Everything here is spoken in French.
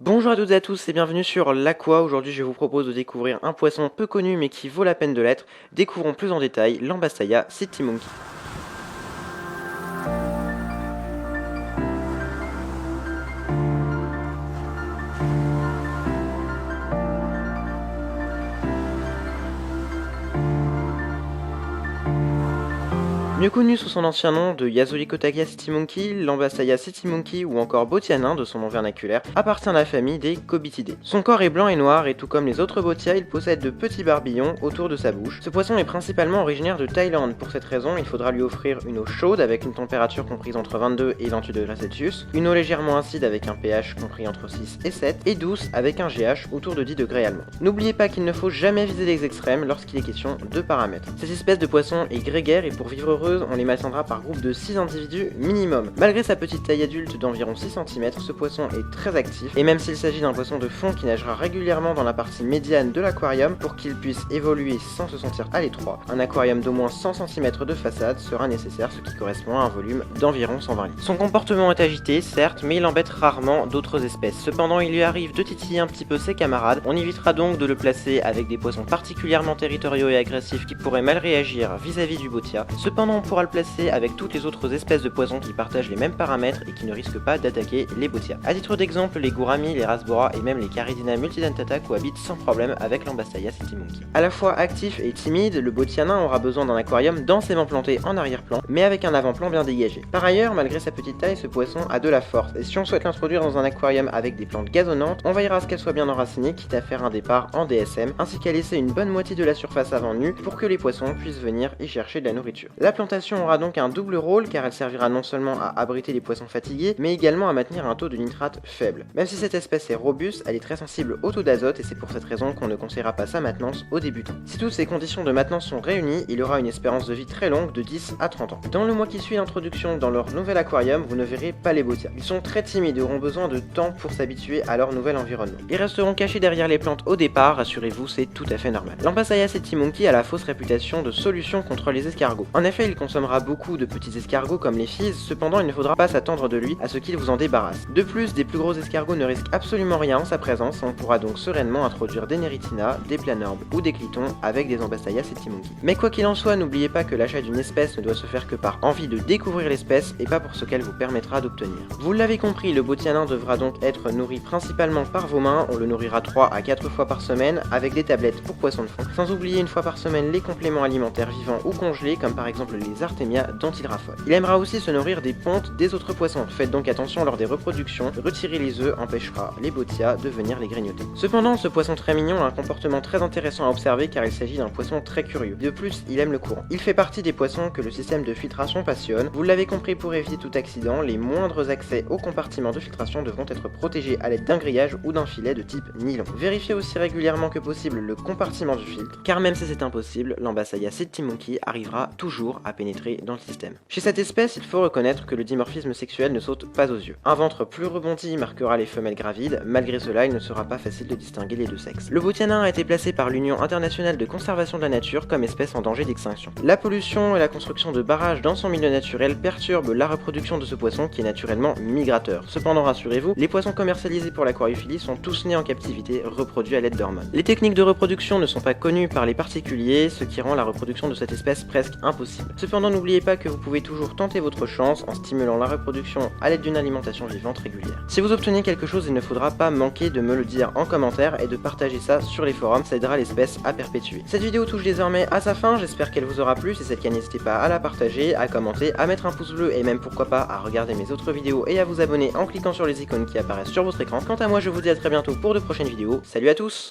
Bonjour à toutes et à tous et bienvenue sur l'Aqua. Aujourd'hui je vous propose de découvrir un poisson peu connu mais qui vaut la peine de l'être. Découvrons plus en détail l'Ambassaia City Monkey. Mieux connu sous son ancien nom de Yasuli-Kotaka City Monkey, l'Ambassaia City Monkey ou encore Botianin de son nom vernaculaire appartient à la famille des Cobitidae. Son corps est blanc et noir et tout comme les autres botias, il possède de petits barbillons autour de sa bouche. Ce poisson est principalement originaire de Thaïlande. Pour cette raison, il faudra lui offrir une eau chaude avec une température comprise entre 22 et 28 degrés Celsius, une eau légèrement acide avec un pH compris entre 6 et 7 et douce avec un GH autour de 10 degrés allemand. N'oubliez pas qu'il ne faut jamais viser les extrêmes lorsqu'il est question de paramètres. Cette espèce de poisson est grégaire et pour vivre heureuse, on les maintiendra par groupe de 6 individus minimum. Malgré sa petite taille adulte d'environ 6 cm, ce poisson est très actif et même s'il s'agit d'un poisson de fond qui nagera régulièrement dans la partie médiane de l'aquarium pour qu'il puisse évoluer sans se sentir à l'étroit, un aquarium d'au moins 100 cm de façade sera nécessaire, ce qui correspond à un volume d'environ 120 litres. Son comportement est agité, certes, mais il embête rarement d'autres espèces. Cependant, il lui arrive de titiller un petit peu ses camarades. On évitera donc de le placer avec des poissons particulièrement territoriaux et agressifs qui pourraient mal réagir vis-à-vis du botia. Cependant, on pourra le placer avec toutes les autres espèces de poissons qui partagent les mêmes paramètres et qui ne risquent pas d'attaquer les botias. A titre d'exemple, les gouramis, les rasbora et même les caridina multidentata cohabitent sans problème avec l'Ambassaia City Monkey. À la fois actif et timide, le botianin aura besoin d'un aquarium densément planté en arrière-plan, mais avec un avant-plan bien dégagé. Par ailleurs, malgré sa petite taille, ce poisson a de la force, et si on souhaite l'introduire dans un aquarium avec des plantes gazonnantes, on veillera à ce qu'elle soit bien enracinée, quitte à faire un départ en DSM, ainsi qu'à laisser une bonne moitié de la surface avant nue pour que les poissons puissent venir y chercher de la nourriture. La plantation aura donc un double rôle car elle servira non seulement à abriter les poissons fatigués, mais également à maintenir un taux de nitrate faible. Même si cette espèce est robuste, elle est très sensible au taux d'azote et c'est pour cette raison qu'on ne conseillera pas sa maintenance aux débutants. Si toutes ces conditions de maintenance sont réunies, il aura une espérance de vie très longue de 10 à 30 ans. Dans le mois qui suit l'introduction dans leur nouvel aquarium, vous ne verrez pas les botias. Ils sont très timides et auront besoin de temps pour s'habituer à leur nouvel environnement. Ils resteront cachés derrière les plantes au départ, rassurez-vous, c'est tout à fait normal. L'Ambassaia City Monkey a la fausse réputation de solution contre les escargots. En effet, il consommera beaucoup de petits escargots comme les physes, cependant il ne faudra pas s'attendre de lui à ce qu'il vous en débarrasse. De plus, des plus gros escargots ne risquent absolument rien en sa présence, on pourra donc sereinement introduire des neritina, des planorbes ou des clitons avec des Ambassaia City Monkey. Mais quoi qu'il en soit, n'oubliez pas que l'achat d'une espèce ne doit se faire que par envie de découvrir l'espèce et pas pour ce qu'elle vous permettra d'obtenir. Vous l'avez compris, le botianin devra donc être nourri principalement par vos mains, on le nourrira 3 à 4 fois par semaine avec des tablettes pour poissons de fond, sans oublier une fois par semaine les compléments alimentaires vivants ou congelés comme par exemple les artémias dont il raffole. Il aimera aussi se nourrir des pontes des autres poissons. Faites donc attention lors des reproductions, retirer les œufs empêchera les botias de venir les grignoter. Cependant, ce poisson très mignon a un comportement très intéressant à observer car il s'agit d'un poisson très curieux. De plus, il aime le courant. Il fait partie des poissons que le système de filtration passionne. Vous l'avez compris, pour éviter tout accident, les moindres accès au compartiment de filtration devront être protégés à l'aide d'un grillage ou d'un filet de type nylon. Vérifiez aussi régulièrement que possible le compartiment du filtre, car même si c'est impossible, l'Ambassaia City Monkey arrivera toujours à pénétrer dans le système. Chez cette espèce, il faut reconnaître que le dimorphisme sexuel ne saute pas aux yeux. Un ventre plus rebondi marquera les femelles gravides, malgré cela il ne sera pas facile de distinguer les deux sexes. Le botianin a été placé par l'Union internationale de conservation de la nature comme espèce en danger d'extinction. La pollution et la construction de barrages dans son milieu naturel perturbent la reproduction de ce poisson qui est naturellement migrateur. Cependant rassurez-vous, les poissons commercialisés pour l'aquariophilie sont tous nés en captivité, reproduits à l'aide d'hormones. Les techniques de reproduction ne sont pas connues par les particuliers, ce qui rend la reproduction de cette espèce presque impossible. Cependant n'oubliez pas que vous pouvez toujours tenter votre chance en stimulant la reproduction à l'aide d'une alimentation vivante régulière. Si vous obtenez quelque chose, il ne faudra pas manquer de me le dire en commentaire et de partager ça sur les forums, ça aidera l'espèce à perpétuer. Cette vidéo touche désormais à sa fin, j'espère qu'elle vous aura plu, si c'est le cas n'hésitez pas à la partager, à commenter, à mettre un pouce bleu et même pourquoi pas à regarder mes autres vidéos et à vous abonner en cliquant sur les icônes qui apparaissent sur votre écran. Quant à moi je vous dis à très bientôt pour de prochaines vidéos, salut à tous!